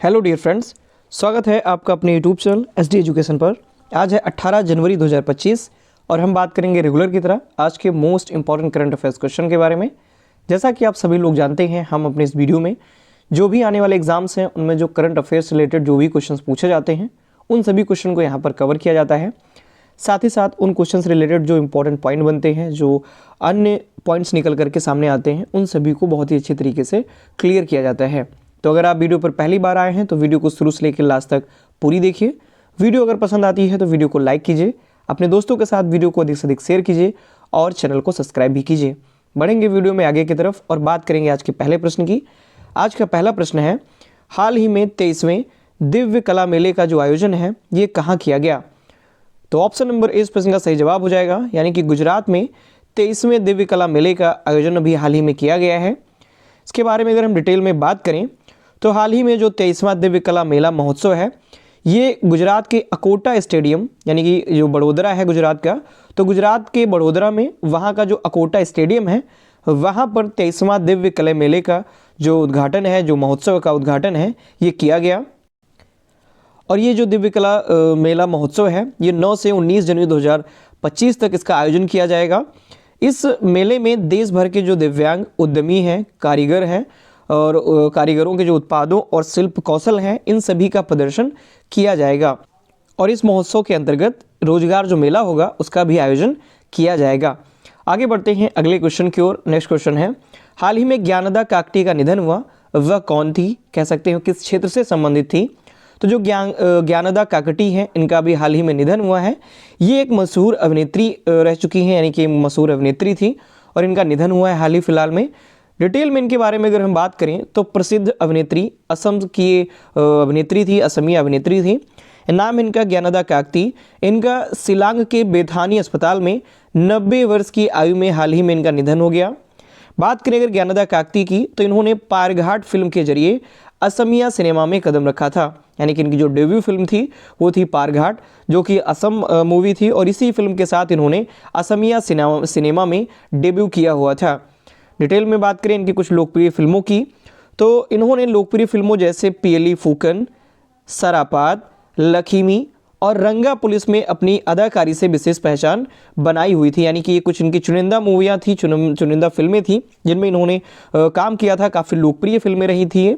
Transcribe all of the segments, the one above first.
Hello dear friends, स्वागत है आपका अपने यूट्यूब चैनल एसडी एजुकेशन पर। आज है 18 जनवरी 2025 और हम बात करेंगे रेगुलर की तरह आज के most important current affairs question के बारे में। जैसा कि आप सभी लोग जानते हैं, हम अपने इस वीडियो में जो भी आने वाले एग्जाम्स हैं उनमें जो करंट अफेयर्स रिलेटेड जो भी क्वेश्चन पूछे जाते हैं उन सभी क्वेश्चन को यहाँ पर कवर किया जाता है। साथ ही साथ उन क्वेश्चन से रिलेटेड जो इंपॉर्टेंट पॉइंट बनते हैं, जो अन्य पॉइंट्स निकल करके सामने आते हैं, उन सभी को बहुत ही अच्छे तरीके से क्लियर किया जाता है। तो अगर आप वीडियो पर पहली बार आए हैं तो वीडियो को शुरू से लेकर लास्ट तक पूरी देखिए। वीडियो अगर पसंद आती है तो वीडियो को लाइक कीजिए, अपने दोस्तों के साथ वीडियो को अधिक से अधिक शेयर कीजिए और चैनल को सब्सक्राइब भी कीजिए। बढ़ेंगे वीडियो में आगे की तरफ और बात करेंगे आज के पहले प्रश्न की। आज का पहला प्रश्न है, हाल ही में 23वें दिव्य कला मेले का जो आयोजन है ये कहाँ किया गया? तो ऑप्शन नंबर ए इस प्रश्न का सही जवाब हो जाएगा, यानी कि गुजरात में 23वें दिव्य कला मेले का आयोजन अभी हाल ही में किया गया है। इसके बारे में अगर हम डिटेल में बात करें तो हाल ही में जो 23वां दिव्य कला मेला महोत्सव है ये गुजरात के अकोटा स्टेडियम, यानी कि जो बड़ोदरा है गुजरात का, तो गुजरात के बड़ोदरा में वहाँ का जो अकोटा स्टेडियम है वहाँ पर 23वां दिव्य कला मेले का जो उद्घाटन है, जो महोत्सव का उद्घाटन है, ये किया गया। और ये जो दिव्य कला मेला महोत्सव है ये 9 से 19 जनवरी 2025 तक इसका आयोजन किया जाएगा। इस मेले में देश भर के जो दिव्यांग उद्यमी हैं, कारीगर हैं और कारीगरों के जो उत्पादों और शिल्प कौशल हैं, इन सभी का प्रदर्शन किया जाएगा। और इस महोत्सव के अंतर्गत रोजगार जो मेला होगा उसका भी आयोजन किया जाएगा। आगे बढ़ते हैं अगले क्वेश्चन की ओर। नेक्स्ट क्वेश्चन है, हाल ही में ज्ञानदा काकटी का निधन हुआ, वह कौन थी? कह सकते हो किस क्षेत्र से संबंधित थी? तो जो ज्ञानदा काकटी हैं इनका भी हाल ही में निधन हुआ है। ये एक मशहूर अभिनेत्री रह चुकी हैं, यानी कि मशहूर अभिनेत्री थी और इनका निधन हुआ है हाल ही फिलहाल में। डिटेल में इनके बारे में अगर हम बात करें तो प्रसिद्ध अभिनेत्री, असम की अभिनेत्री थी, असमीय अभिनेत्री थी। नाम इनका ज्ञानदा काकटी। इनका शिलांग के बेथानी अस्पताल में 90 वर्ष की आयु में हाल ही में इनका निधन हो गया। बात करें अगर ज्ञानदा काकटी की तो इन्होंने पारघाट फिल्म के जरिए असमिया सिनेमा में कदम रखा था, यानी कि इनकी जो डेब्यू फिल्म थी वो थी पारघाट, जो कि असम मूवी थी और इसी फिल्म के साथ इन्होंने असमिया सिनेमा में डेब्यू किया हुआ था। डिटेल में बात करें इनकी कुछ लोकप्रिय फिल्मों की तो इन्होंने लोकप्रिय फिल्मों जैसे पियली फूकन, सरापात, लखीमी और रंगा पुलिस में अपनी अदाकारी से विशेष पहचान बनाई हुई थी, यानी कि ये कुछ इनकी चुनिंदा मूवियाँ थी, चुनिंदा फिल्में थी जिनमें इन्होंने काम किया था। काफ़ी लोकप्रिय फिल्में रही थी ये।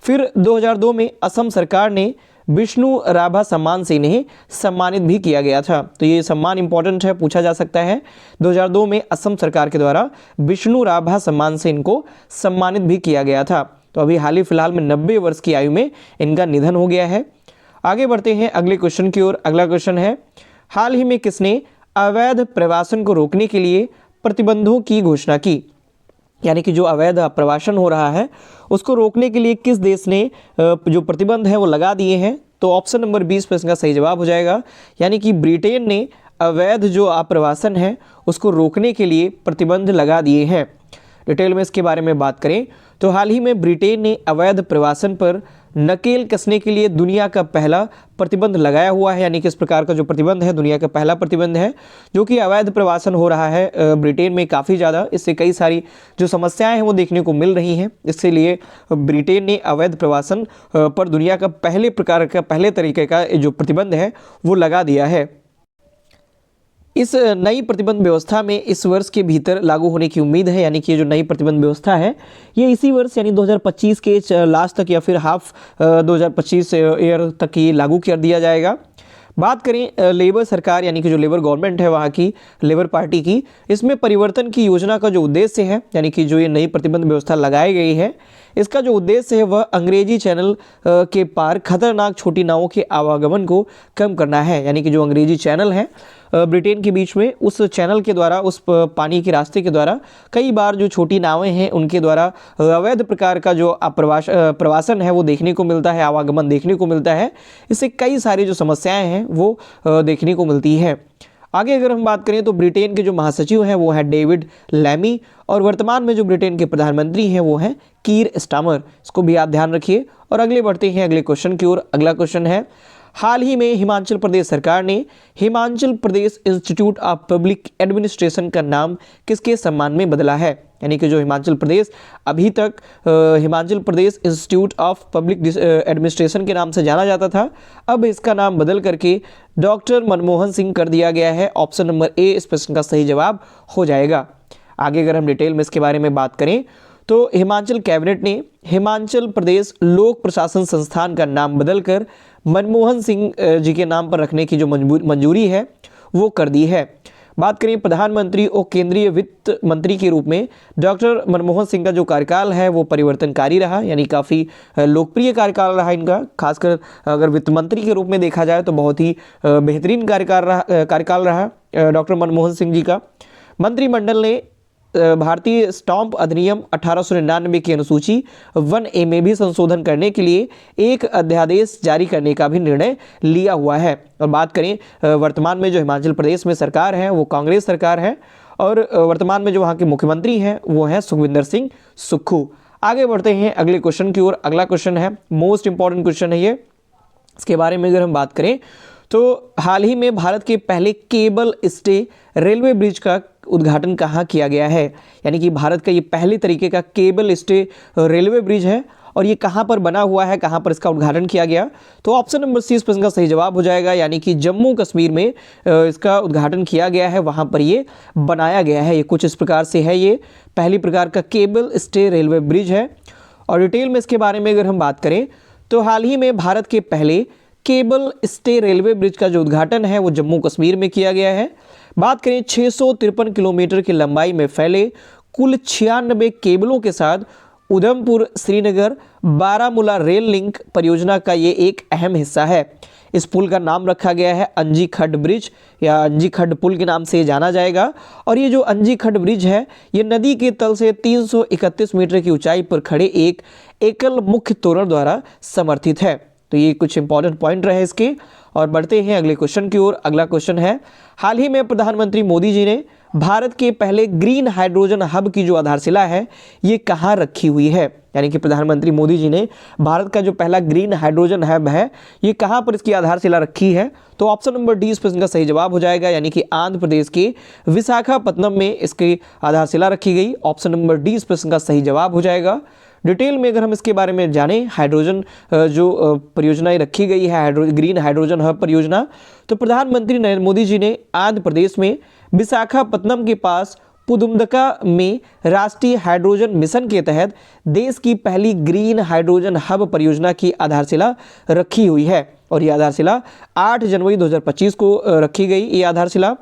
फिर 2002 में असम सरकार ने विष्णु राभा सम्मान से इन्हें सम्मानित भी किया गया था। तो ये सम्मान इंपॉर्टेंट है, पूछा जा सकता है। 2002 में असम सरकार के द्वारा विष्णु राभा सम्मान से इनको सम्मानित भी किया गया था। तो अभी हाल ही फिलहाल में 90 वर्ष की आयु में इनका निधन हो गया है। आगे बढ़ते हैं अगले क्वेश्चन की ओर। अगला क्वेश्चन है, हाल ही में किसने अवैध प्रवासन को रोकने के लिए प्रतिबंधों की घोषणा की? यानी कि जो अवैध प्रवासन हो रहा है उसको रोकने के लिए किस देश ने जो प्रतिबंध है वो लगा दिए हैं? तो ऑप्शन नंबर 20 पर इसका सही जवाब हो जाएगा, यानी कि ब्रिटेन ने अवैध जो आप्रवासन है उसको रोकने के लिए प्रतिबंध लगा दिए हैं। डिटेल में इसके बारे में बात करें तो हाल ही में ब्रिटेन ने अवैध प्रवासन पर नकेल कसने के लिए दुनिया का पहला प्रतिबंध लगाया हुआ है, यानी कि इस प्रकार का जो प्रतिबंध है दुनिया का पहला प्रतिबंध है जो कि अवैध प्रवासन हो रहा है ब्रिटेन में काफ़ी ज़्यादा। इससे कई सारी जो समस्याएं हैं वो देखने को मिल रही हैं। इसलिए ब्रिटेन ने अवैध प्रवासन पर दुनिया का पहले तरीके का जो प्रतिबंध है वो लगा दिया है। इस नई प्रतिबंध व्यवस्था में इस वर्ष के भीतर लागू होने की उम्मीद है, यानी कि ये जो नई प्रतिबंध व्यवस्था है ये इसी वर्ष यानी 2025 के लास्ट तक या फिर हाफ 2025 ईयर तक ये लागू कर दिया जाएगा। बात करें लेबर सरकार, यानी कि जो लेबर गवर्नमेंट है वहाँ की लेबर पार्टी की, इसमें परिवर्तन की योजना का जो उद्देश्य है, यानी कि जो ये नई प्रतिबंध व्यवस्था लगाई गई है इसका जो उद्देश्य है वह अंग्रेजी चैनल के पार खतरनाक छोटी नावों के आवागमन को कम करना है। यानी कि जो अंग्रेजी चैनल है ब्रिटेन के बीच में, उस चैनल के द्वारा, उस पानी के रास्ते के द्वारा कई बार जो छोटी नावें हैं उनके द्वारा अवैध प्रकार का जो प्रवासन है वो देखने को मिलता है, आवागमन देखने को मिलता है। इससे कई सारी जो समस्याएं हैं वो देखने को मिलती है। आगे अगर हम बात करें तो ब्रिटेन के जो महासचिव हैं वो है डेविड लैमी और वर्तमान में जो ब्रिटेन के प्रधानमंत्री हैं वो हैं कीर स्टामर। इसको भी आप ध्यान रखिए। और अगले बढ़ते हैं अगले क्वेश्चन की ओर। अगला क्वेश्चन है, हाल ही में हिमाचल प्रदेश सरकार ने Himachal Pradesh institute of public administration का नाम किसके सम्मान में बदला है? यानी कि जो हिमाचल प्रदेश अभी तक Himachal Pradesh institute of public administration के नाम से जाना जाता था, अब इसका नाम बदल करके डॉक्टर मनमोहन सिंह कर दिया गया है। ऑप्शन नंबर ए इस प्रश्न का सही जवाब हो जाएगा। आगे अगर हम डिटेल में इसके बारे में बात करें तो हिमाचल कैबिनेट ने हिमाचल प्रदेश लोक प्रशासन संस्थान का नाम बदलकर मनमोहन सिंह जी के नाम पर रखने की जो मंजूरी है वो कर दी है। बात करें प्रधानमंत्री और केंद्रीय वित्त मंत्री के रूप में डॉक्टर मनमोहन सिंह का जो कार्यकाल है वो परिवर्तनकारी रहा, यानी काफ़ी लोकप्रिय कार्यकाल रहा इनका। खासकर अगर वित्त मंत्री के रूप में देखा जाए तो बहुत ही बेहतरीन कार्यकाल रहा डॉक्टर मनमोहन सिंह जी का। मंत्रिमंडल ने भारतीय स्टाम्प अधिनियम 1899 की अनुसूची 1A में भी संशोधन करने के लिए एक अध्यादेश जारी करने का भी निर्णय लिया हुआ है। और बात करें वर्तमान में जो हिमाचल प्रदेश में सरकार है वो कांग्रेस सरकार है और वर्तमान में जो वहाँ के मुख्यमंत्री हैं वो हैं सुखविंदर सिंह सुक्खू। आगे बढ़ते हैं अगले क्वेश्चन की ओर। अगला क्वेश्चन है मोस्ट इंपॉर्टेंट क्वेश्चन है ये। इसके बारे में अगर हम बात करें तो हाल ही में भारत के पहले केबल स्टे रेलवे ब्रिज का उद्घाटन कहाँ किया गया है? यानी कि भारत का ये पहले तरीके का केबल स्टे रेलवे ब्रिज है और ये कहाँ पर बना हुआ है, कहाँ पर इसका उद्घाटन किया गया? तो ऑप्शन नंबर सी इस प्रश्न का सही जवाब हो जाएगा, यानी कि जम्मू कश्मीर में इसका उद्घाटन किया गया है, वहाँ पर ये बनाया गया है। ये कुछ इस प्रकार से है, ये पहली प्रकार का केबल स्टे रेलवे ब्रिज है। और डिटेल में इसके बारे में अगर हम बात करें तो हाल ही में भारत के पहले केबल स्टे रेलवे ब्रिज का जो उद्घाटन है वो जम्मू कश्मीर में किया गया है। बात करें 653 किलोमीटर की लंबाई में फैले कुल 96 केबलों के साथ उधमपुर श्रीनगर बारामूला रेल लिंक परियोजना का ये एक अहम हिस्सा है। इस पुल का नाम रखा गया है अंजी खड्ड ब्रिज या अंजी खड्ड पुल के नाम से जाना जाएगा। और ये जो अंजी खड्ड ब्रिज है ये नदी के तल से 331 मीटर की ऊंचाई पर खड़े एक एकल मुख्य तोरण द्वारा समर्थित है। तो ये कुछ इंपॉर्टेंट पॉइंट रहे इसके। और बढ़ते हैं अगले क्वेश्चन की ओर। अगला क्वेश्चन है हाल ही में प्रधानमंत्री मोदी जी ने भारत के पहले ग्रीन हाइड्रोजन हब की जो आधारशिला है ये कहाँ रखी हुई है? यानी कि प्रधानमंत्री मोदी जी ने भारत का जो पहला ग्रीन हाइड्रोजन हब है ये कहाँ पर इसकी आधारशिला रखी है? तो ऑप्शन नंबर डी इस प्रश्न का सही जवाब हो जाएगा, यानी कि आंध्र प्रदेश के विशाखापत्तनम में इसकी आधारशिला रखी गई। ऑप्शन नंबर डी इस प्रश्न का सही जवाब हो जाएगा। डिटेल में अगर हम इसके बारे में जानें, हाइड्रोजन जो परियोजनाएं रखी गई है ग्रीन हाइड्रोजन हब परियोजना, तो प्रधानमंत्री नरेंद्र मोदी जी ने आंध्र प्रदेश में विशाखापत्तनम के पास पुदुमदका में राष्ट्रीय हाइड्रोजन मिशन के तहत देश की पहली ग्रीन हाइड्रोजन हब परियोजना की आधारशिला रखी हुई है। और ये आधारशिला 8 जनवरी 2025 को रखी गई। ये आधारशिला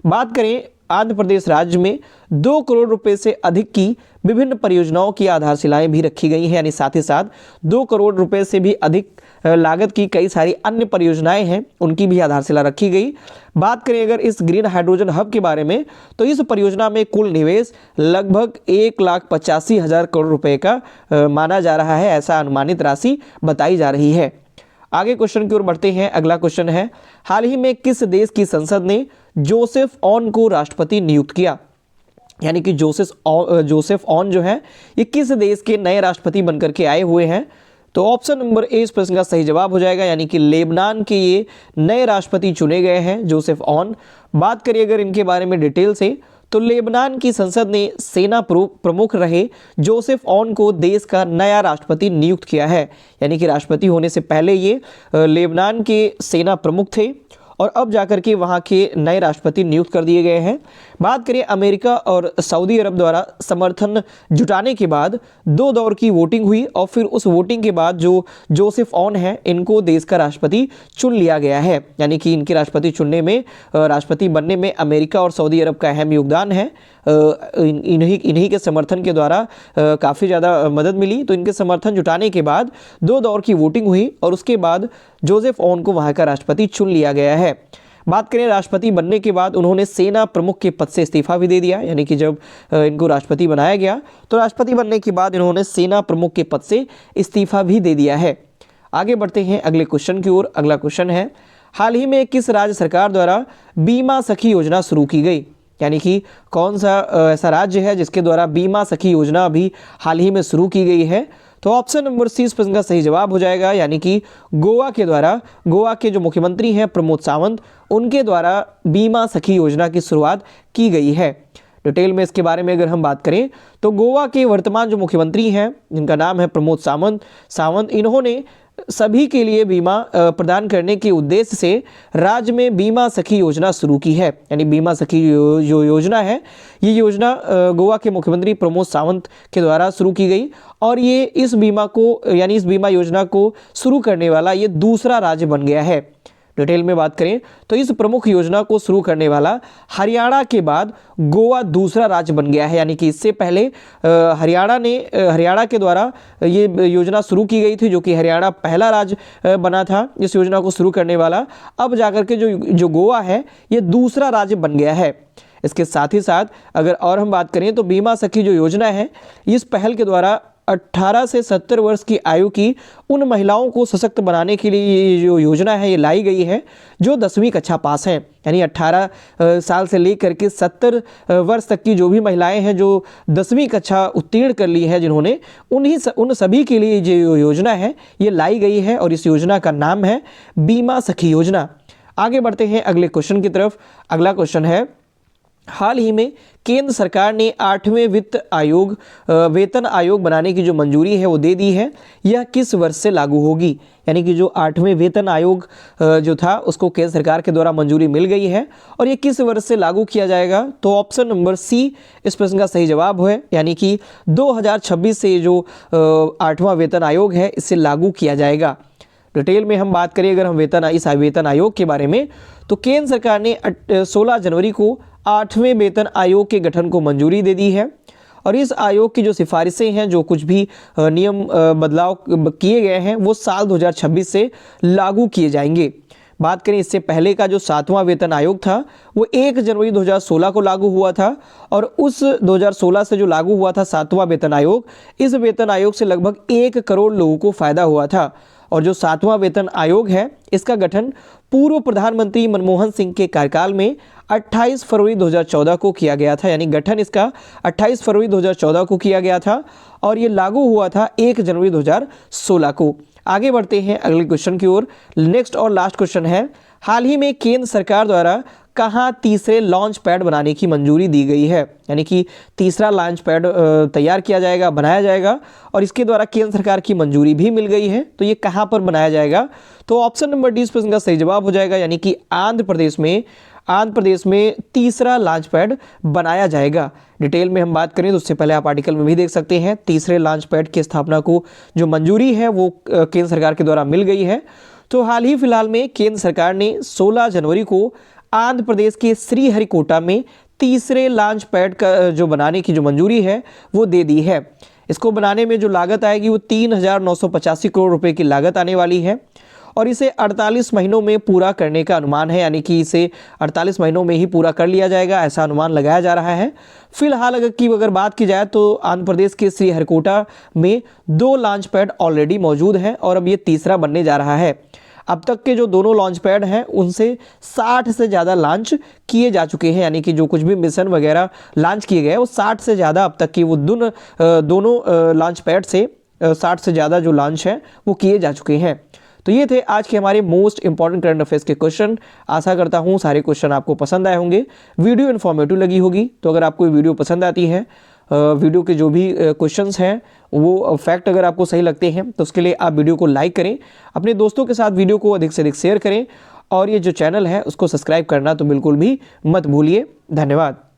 बात करें आंध्र प्रदेश राज्य में 2 करोड़ रुपए से अधिक की विभिन्न परियोजनाओं की आधारशिलाएं भी रखी गई हैं, यानी साथ ही साथ 2 करोड़ रुपए से भी अधिक लागत की कई सारी अन्य परियोजनाएं हैं उनकी भी आधारशिला रखी गई। बात करें अगर इस ग्रीन हाइड्रोजन हब के बारे में तो इस परियोजना में कुल निवेश लगभग 1,85,000 करोड़ रुपए का माना जा रहा है, ऐसा अनुमानित राशि बताई जा रही है। आगे क्वेश्चन की ओर बढ़ते हैं। अगला क्वेश्चन है हाल ही में किस देश की संसद ने जोसेफ ऑन को राष्ट्रपति नियुक्त किया? यानी कि जोसेफ ऑन जो है ये किस देश के नए राष्ट्रपति बनकर के आए हुए हैं? तो ऑप्शन नंबर ए इस प्रश्न का सही जवाब हो जाएगा, यानी कि लेबनान के ये नए राष्ट्रपति चुने गए हैं जोसेफ ऑन। बात करिए अगर इनके बारे में डिटेल से तो लेबनान की संसद ने सेना प्रमुख रहे जोसेफ ऑन को देश का नया राष्ट्रपति नियुक्त किया है। यानी कि राष्ट्रपति होने से पहले ये लेबनान के सेना प्रमुख थे और अब जाकर के वहाँ के नए राष्ट्रपति नियुक्त कर दिए गए हैं। बात करें अमेरिका और सऊदी अरब द्वारा समर्थन जुटाने के बाद 2 दौर की वोटिंग हुई और फिर उस वोटिंग के बाद जो जोसेफ ऑन है इनको देश का राष्ट्रपति चुन लिया गया है। यानी कि इनके राष्ट्रपति चुनने में राष्ट्रपति बनने में अमेरिका और सऊदी अरब का अहम योगदान है। इन्हीं के समर्थन के द्वारा काफ़ी ज़्यादा मदद मिली। तो इनके समर्थन जुटाने के बाद 2 दौर की वोटिंग हुई और उसके बाद जोसेफ ऑन को वहाँ का राष्ट्रपति चुन लिया गया है। बात करें राष्ट्रपति बनने के बाद उन्होंने सेना प्रमुख के पद से इस्तीफा भी दे दिया। यानी कि जब इनको राष्ट्रपति बनाया गया तो राष्ट्रपति बनने के बाद इन्होंने सेना प्रमुख के पद से इस्तीफा भी दे दिया है। आगे बढ़ते हैं अगले क्वेश्चन की ओर। अगला क्वेश्चन है हाल ही में किस राज्य सरकार द्वारा बीमा सखी योजना शुरू की गई? यानी कि कौन सा ऐसा राज्य है जिसके द्वारा बीमा सखी योजना अभी हाल ही में शुरू की गई है? तो ऑप्शन नंबर सी इस प्रश्न का सही जवाब हो जाएगा, यानी कि गोवा के जो मुख्यमंत्री हैं प्रमोद सावंत, उनके द्वारा बीमा सखी योजना की शुरुआत की गई है। डिटेल में इसके बारे में अगर हम बात करें तो गोवा के वर्तमान जो मुख्यमंत्री हैं जिनका नाम है प्रमोद सावंत, इन्होंने सभी के लिए बीमा प्रदान करने के उद्देश्य से राज्य में बीमा सखी योजना शुरू की है। यानी बीमा सखी जो योजना है, ये योजना गोवा के मुख्यमंत्री प्रमोद सावंत के द्वारा शुरू की गई और ये इस बीमा योजना को शुरू करने वाला ये दूसरा राज्य बन गया है। डिटेल में बात करें तो इस प्रमुख योजना को शुरू करने वाला हरियाणा के बाद गोवा दूसरा राज्य बन गया है। यानी कि इससे पहले हरियाणा के द्वारा ये योजना शुरू की गई थी, जो कि हरियाणा पहला राज्य बना था इस योजना को शुरू करने वाला। अब जाकर के जो गोवा है ये दूसरा राज्य बन गया है। इसके साथ ही साथ अगर और हम बात करें तो बीमा सखी जो योजना है, इस पहल के द्वारा 18 से 70 वर्ष की आयु की उन महिलाओं को सशक्त बनाने के लिए ये जो योजना है ये लाई गई है जो 10वीं कक्षा पास हैं। यानी 18 साल से लेकर के 70 वर्ष तक की जो भी महिलाएं हैं जो 10वीं कक्षा उत्तीर्ण कर ली है जिन्होंने, उन सभी के लिए जो योजना है ये लाई गई है और इस योजना का नाम है बीमा सखी योजना। आगे बढ़ते हैं अगले क्वेश्चन की तरफ। अगला क्वेश्चन है, हाल ही में केंद्र सरकार ने 8वें वेतन आयोग बनाने की जो मंजूरी है वो दे दी है। यह किस वर्ष से लागू होगी? यानी कि जो 8वें वेतन आयोग जो था उसको केंद्र सरकार के द्वारा मंजूरी मिल गई है और ये किस वर्ष से लागू किया जाएगा? तो ऑप्शन नंबर सी इस प्रश्न का सही जवाब है, यानी कि 2026 से जो 8वां वेतन आयोग है इसे लागू किया जाएगा। डिटेल में हम बात करें अगर हम इस वेतन आयोग के बारे में, तो केंद्र सरकार ने 16 जनवरी को 8वें वेतन आयोग के गठन को मंजूरी दे दी है और इस आयोग की जो सिफारिशें हैं, जो कुछ भी नियम बदलाव किए गए हैं वो साल 2026 से लागू किए जाएंगे। बात करें इससे पहले का जो 7वां वेतन आयोग था वो 1 जनवरी 2016 को लागू हुआ था और उस 2016 से जो लागू हुआ था 7वां वेतन आयोग, इस वेतन आयोग से लगभग 1 करोड़ लोगों को फायदा हुआ था। और जो 7वां वेतन आयोग है इसका गठन पूर्व प्रधानमंत्री मनमोहन सिंह के कार्यकाल में 28 फरवरी 2014 को किया गया था। यानी गठन इसका 28 फरवरी 2014 को किया गया था और ये लागू हुआ था 1 जनवरी 2016 को। आगे बढ़ते हैं अगले क्वेश्चन की ओर। नेक्स्ट और लास्ट क्वेश्चन है, हाल ही में केंद्र सरकार द्वारा कहाँ तीसरे लॉन्च पैड बनाने की मंजूरी दी गई है? यानी कि तीसरा लॉन्च पैड तैयार किया जाएगा, बनाया जाएगा और इसके द्वारा केंद्र सरकार की मंजूरी भी मिल गई है। तो ये कहाँ पर बनाया जाएगा? तो ऑप्शन नंबर डी इस प्रश्न का सही जवाब हो जाएगा, यानी कि आंध्र प्रदेश में तीसरा लॉन्च पैड बनाया जाएगा। डिटेल में हम बात करें तो उससे पहले आप आर्टिकल में भी देख सकते हैं, तीसरे लॉन्च पैड की स्थापना को जो मंजूरी है वो केंद्र सरकार के द्वारा मिल गई है। तो हाल ही फिलहाल में केंद्र सरकार ने 16 जनवरी को आंध्र प्रदेश के श्रीहरिकोटा में तीसरे लॉन्च पैड का जो बनाने की जो मंजूरी है वो दे दी है। इसको बनाने में जो लागत आएगी वो 3,985 करोड़ रुपए की लागत आने वाली है और इसे 48 महीनों में पूरा करने का अनुमान है। यानी कि इसे 48 महीनों में ही पूरा कर लिया जाएगा, ऐसा अनुमान लगाया जा रहा है। फिलहाल अगर बात की जाए तो आंध्र प्रदेश के श्रीहरिकोटा में 2 लॉन्च पैड ऑलरेडी मौजूद हैं और अब ये तीसरा बनने जा रहा है। अब तक के जो दोनों लॉन्च पैड हैं उनसे 60 से ज़्यादा लॉन्च किए जा चुके हैं। यानी कि जो कुछ भी मिशन वगैरह लॉन्च किए गए वो 60 से ज़्यादा अब तक की वो दोनों लॉन्च पैड से 60 से ज़्यादा जो लॉन्च हैं वो किए जा चुके हैं। तो ये थे आज के हमारे मोस्ट इंपॉर्टेंट करंट अफेयर्स के क्वेश्चन। आशा करता हूँ सारे क्वेश्चन आपको पसंद आए होंगे, वीडियो इन्फॉर्मेटिव लगी होगी। तो अगर आपको वीडियो पसंद आती है, वीडियो के जो भी क्वेश्चंस हैं वो फैक्ट अगर आपको सही लगते हैं तो उसके लिए आप वीडियो को लाइक करें, अपने दोस्तों के साथ वीडियो को अधिक से अधिक शेयर करें और ये जो चैनल है उसको सब्सक्राइब करना तो बिल्कुल भी मत भूलिए। धन्यवाद।